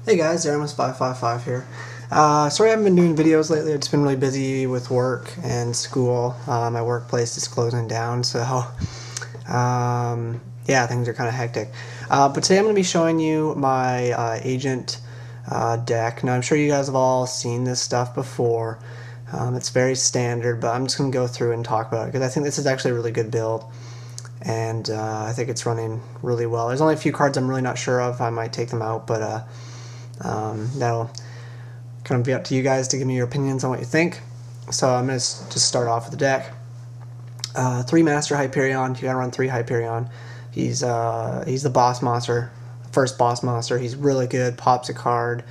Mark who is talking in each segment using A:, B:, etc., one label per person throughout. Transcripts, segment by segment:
A: Hey guys, Aramus555 here. Sorry I haven't been doing videos lately. I've just been really busy with work and school. My workplace is closing down, so yeah, things are kind of hectic. But today I'm going to be showing you my agent deck. Now I'm sure you guys have all seen this stuff before. It's very standard, but I'm just going to go through and talk about it because I think this is actually a really good build. And I think it's running really well. There's only a few cards I'm really not sure of. I might take them out, but that'll kind of be up to you guys to give me your opinions on what you think. So I'm going to just start off with the deck. 3 Master Hyperion. You gotta run 3 Hyperion. He's the boss monster, first boss monster. He's really good. Pops a card.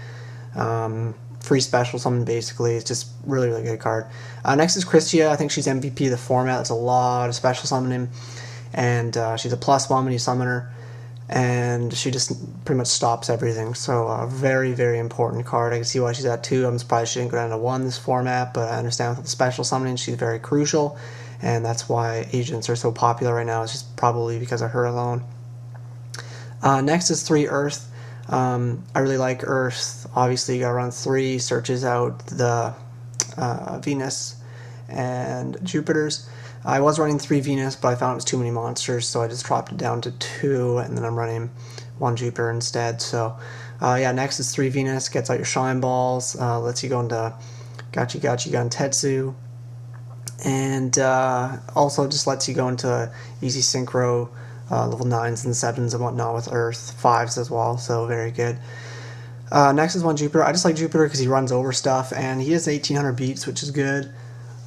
A: Free special summon basically. It's just really good card. Next is Kristya. I think she's MVP of the format. That's a lot of special summoning. And she's a +1 when you summon her, and she just pretty much stops everything. So very important card. I can see why she's at 2. I'm surprised she didn't go down to 1 this format, but I understand with the special summoning she's very crucial, and that's why agents are so popular right now. It's just probably because of her alone. Next is 3 Earth. I really like Earth. Obviously you gotta run 3, searches out the Venus and Jupiter's. I was running 3 Venus, but I found it was too many monsters, so I just dropped it down to 2, and then I'm running 1 Jupiter instead. So, yeah, next is 3 Venus, gets out your Shine Balls, lets you go into Gachi Gantetsu, and also just lets you go into easy synchro, level 9s and 7s and whatnot with Earth, 5s as well, so very good. Next is 1 Jupiter. I just like Jupiter because he runs over stuff, and he has 1800 beats, which is good.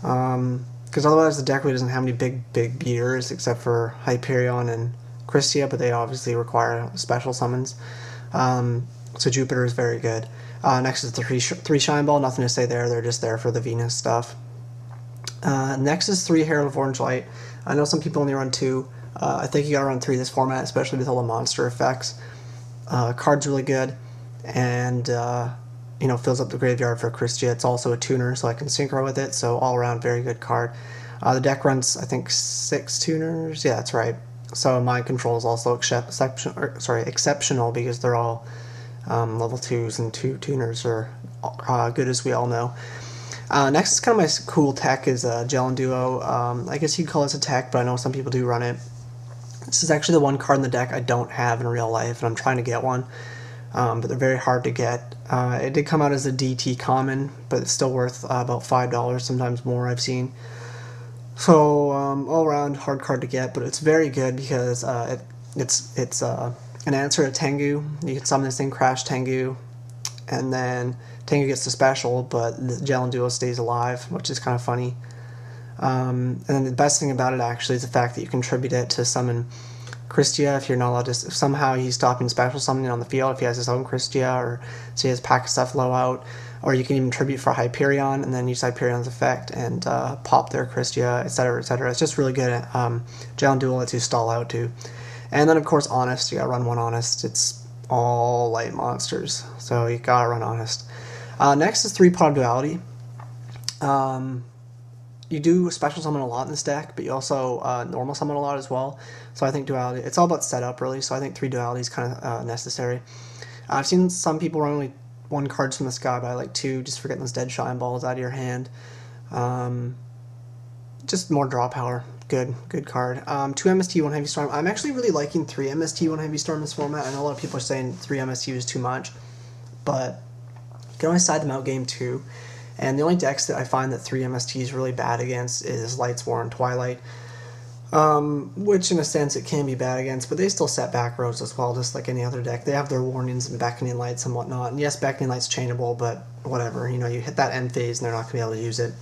A: Because otherwise the deck really doesn't have any big beaters except for Hyperion and Kristya, but they obviously require special summons. So Jupiter is very good. Next is the 3 Shine Ball. Nothing to say there. They're just there for the Venus stuff. Next is 3 Herald of Orange Light. I know some people only run 2. I think you gotta run 3 this format, especially with all the monster effects. Card's really good, and you know, fills up the graveyard for Kristya. It's also a tuner, so I can synchro with it, so all around very good card. The deck runs, I think, 6 tuners. Yeah, that's right. So Mind Control is also exceptional because they're all level 2s, and 2 tuners are good, as we all know. Next is kind of my cool tech is Gellenduo. I guess you'd call this a tech, but I know some people do run it. This is actually the one card in the deck I don't have in real life, and I'm trying to get one. But they're very hard to get. It did come out as a DT common, but it's still worth about $5, sometimes more I've seen. So all around hard card to get, but it's very good because it's an answer to Tengu. You can summon this thing, Crash Tengu, and then Tengu gets the special, but the Gellenduo stays alive, which is kind of funny. And then the best thing about it actually is the fact that you contribute it to summon Kristya if you're not allowed to. If somehow he's stopping special summoning on the field, if he has his own Kristya, or say his pack of stuff low out, or you can even tribute for Hyperion and then use Hyperion's effect and pop their Kristya, etc., etc. It's just really good. Gellenduo lets you stall out too. And then of course Honest, you gotta run 1 Honest. It's all light monsters, so you gotta run Honest. Next is 3 Pot of Duality. You do special summon a lot in this deck, but you also normal summon a lot as well. So I think duality, it's all about setup really, so I think 3 duality is kind of necessary. I've seen some people run only 1 cards from the sky, but I like 2, just for getting those dead Shine Balls out of your hand. Just more draw power. Good card. 2 MST, 1 Heavy Storm. I'm actually really liking 3 MST, 1 Heavy Storm in this format. I know a lot of people are saying 3 MST is too much, but you can always side them out game 2. And the only decks that I find that 3 MST is really bad against is Lights, War, and Twilight. Which in a sense it can be bad against, but they still set back rows as well, just like any other deck. They have their warnings and beckoning lights and whatnot. And yes, beckoning light's changeable, but whatever. You know, you hit that end phase and they're not going to be able to use it.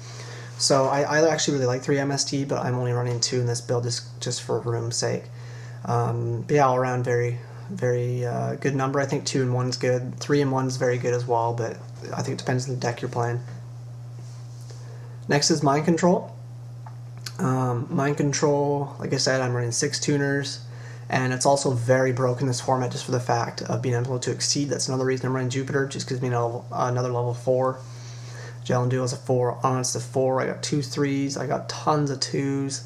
A: So I actually really like 3 MST, but I'm only running 2 in this build just for room's sake. But yeah, all around very good number. I think 2 and 1's good. 3 and 1's very good as well, but I think it depends on the deck you're playing. Next is Mind Control. Mind Control, like I said, I'm running 6 tuners, and it's also very broken this format just for the fact of being able to exceed. That's another reason I'm running Jupiter, just gives me another level 4. Gellenduo is a 4, Honest a 4, I got 2 3s, I got tons of 2s.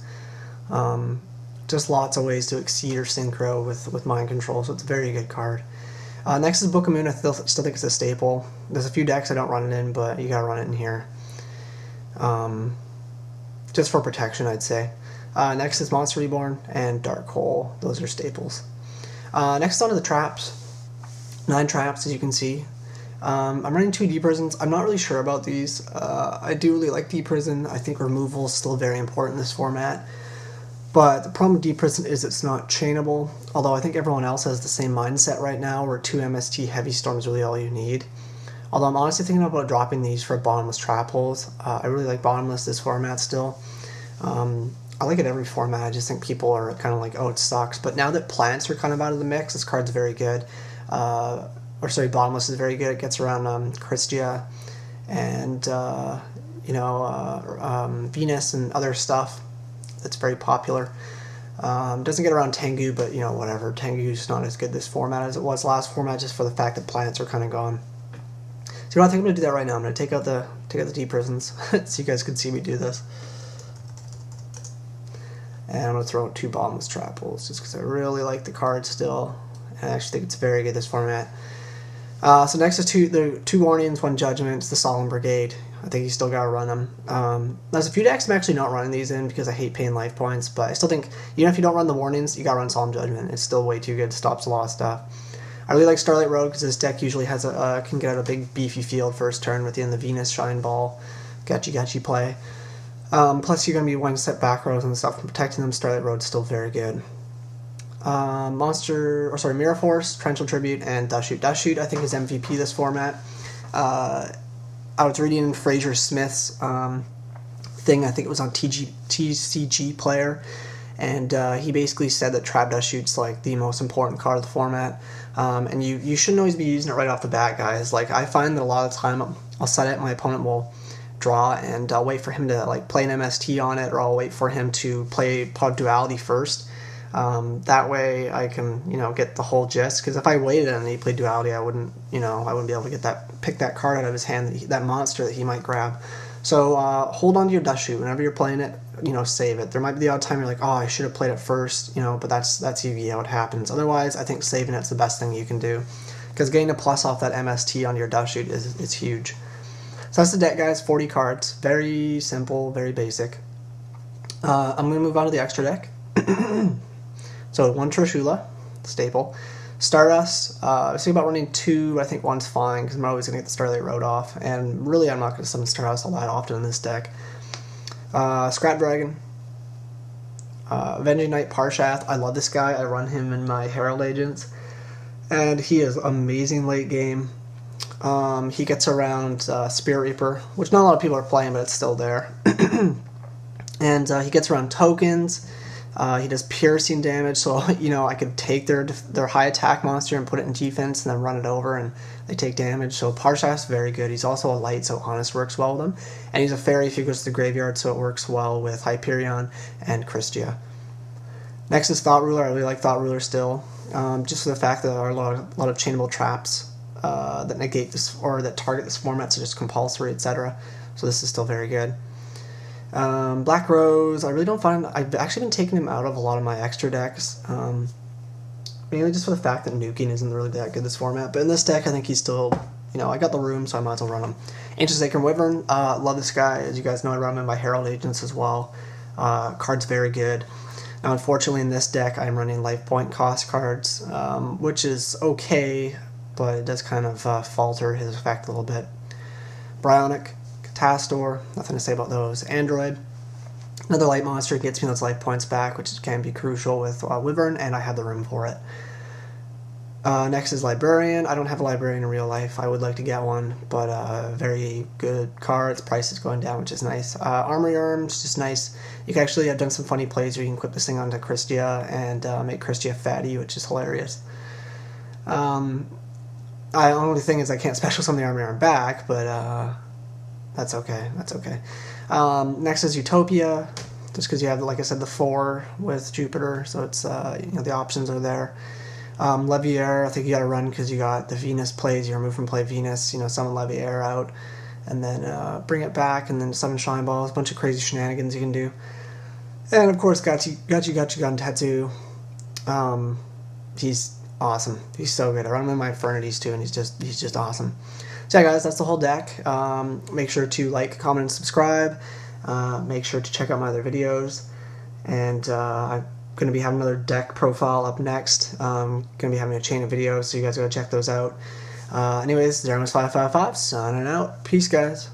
A: Just lots of ways to exceed or synchro with Mind Control, so it's a very good card. Next is Book of Moon. I still think it's a staple. There's a few decks I don't run it in, but you gotta run it in here. Just for protection, I'd say. Next is Monster Reborn and Dark Hole. Those are staples. Next on to the traps. 9 traps, as you can see. I'm running 2 Deep Prisons. I'm not really sure about these. I do really like Deep Prison. I think removal is still very important in this format. But the problem with Deep Prison is it's not chainable, although I think everyone else has the same mindset right now where 2 MST Heavy Storm is really all you need. Although I'm honestly thinking about dropping these for Bottomless trap holes. I really like Bottomless this format still. I like it every format. I just think people are kind of like, oh, it sucks. But now that plants are kind of out of the mix, this card's very good. Bottomless is very good. It gets around Kristya and Venus and other stuff that's very popular. Doesn't get around Tengu, but whatever. Tengu's not as good this format as it was last format, just for the fact that plants are kind of gone. So I think I'm gonna do that right now. I'm gonna take out the Deep Prisons so you guys can see me do this. And I'm going to throw out 2 Bottomless trap holes just because I really like the card still. And I actually think it's very good this format. So next is 2 Warnings, 1 Judgment, the Solemn Brigade. I think you still got to run them. There's a few decks I'm actually not running these in because I hate paying life points, but I still think, even if you don't run the Warnings, you got to run Solemn Judgment. It's still way too good, stops a lot of stuff. I really like Starlight Road because this deck usually has can get out a big beefy field first turn with the Venus Shine Ball, Gachi play. Plus you're going to be 1 step back rows and stuff, and protecting them. Starlight Road's still very good. Mirror Force, Torrential Tribute, and Dustshoot. Dustshoot I think is MVP this format. I was reading Fraser Smith's thing, I think it was on TCG Player, and he basically said that Trap Dustshoot's like the most important card of the format. And you shouldn't always be using it right off the bat, guys. Like, I find that a lot of the time I'll set it, my opponent will draw, and I'll wait for him to like play an MST on it, or I'll wait for him to play Pot of Duality first. That way I can get the whole gist, because if I waited and he played Duality, I wouldn't be able to pick that card out of his hand, that monster that he might grab. So hold on to your Dustshoot whenever you're playing it. Save it. There might be the odd time you're like, oh, I should have played it first, but that's Yu-Gi-Oh! It happens. Otherwise, I think saving it's the best thing you can do, because getting a plus off that MST on your Dustshoot is huge. So that's the deck, guys. 40 cards. Very simple, very basic. I'm going to move on to the extra deck. So 1 Trishula, staple. Stardust, I was thinking about running 2, I think 1's fine, because I'm always going to get the Starlight Road off. And really, I'm not going to summon Stardust all that often in this deck. Scrap Dragon. Avenging Knight Parshath. I love this guy. I run him in my Herald Agents. And he is amazing late game. He gets around Spirit Reaper, which not a lot of people are playing, but it's still there. And he gets around tokens. He does piercing damage, so I could take their high attack monster and put it in defense and then run it over and they take damage. So Parshath's very good. He's also a light, so Honest works well with him. And he's a fairy if he goes to the graveyard, so it works well with Hyperion and Kristya. Next is Thought Ruler. I really like Thought Ruler still, just for the fact that there are a lot of chainable traps that negate this or that target this format, such as compulsory, etc. So this is still very good. Black Rose, I really don't find... I've actually been taking him out of a lot of my extra decks, mainly just for the fact that nuking isn't really that good this format. But in this deck, I think he's still... I got the room, so I might as well run him. Ancient Sacred Wyvern, love this guy. As you guys know, I run him in my Herald Agents as well. Card's very good. Now, unfortunately, in this deck, I'm running life point cost cards, which is okay, but it does kind of falter his effect a little bit. Bryonic, Catastor, nothing to say about those. Android, another light monster, gets me those life points back, which can be crucial with Wyvern, and I have the room for it. Next is Librarian. I don't have a Librarian in real life. I would like to get one, but very good card. Its price is going down, which is nice. Armory Arms, just nice. You can actually have done some funny plays where you can equip this thing onto Kristya and make Kristya fatty, which is hilarious. The only thing is I can't special summon the Armory Arm back, but that's okay. That's okay. Next is Utopia, just because you have, like I said, the 4 with Jupiter, so it's the options are there. Leviair, I think you got to run because you got the Venus plays. You remove from play Venus, summon Leviair out, and then bring it back, and then summon Shine Balls. A bunch of crazy shenanigans you can do. And of course, Gachi Gun Tetsu. He's awesome. He's so good. I run him in my Infernities too, and he's just awesome. So yeah, guys, that's the whole deck. Make sure to like, comment, and subscribe. Make sure to check out my other videos. And I'm going to be having another deck profile up next. Going to be having a chain of videos, so you guys go check those out. Anyways, Zeramus555 signing out. Peace, guys.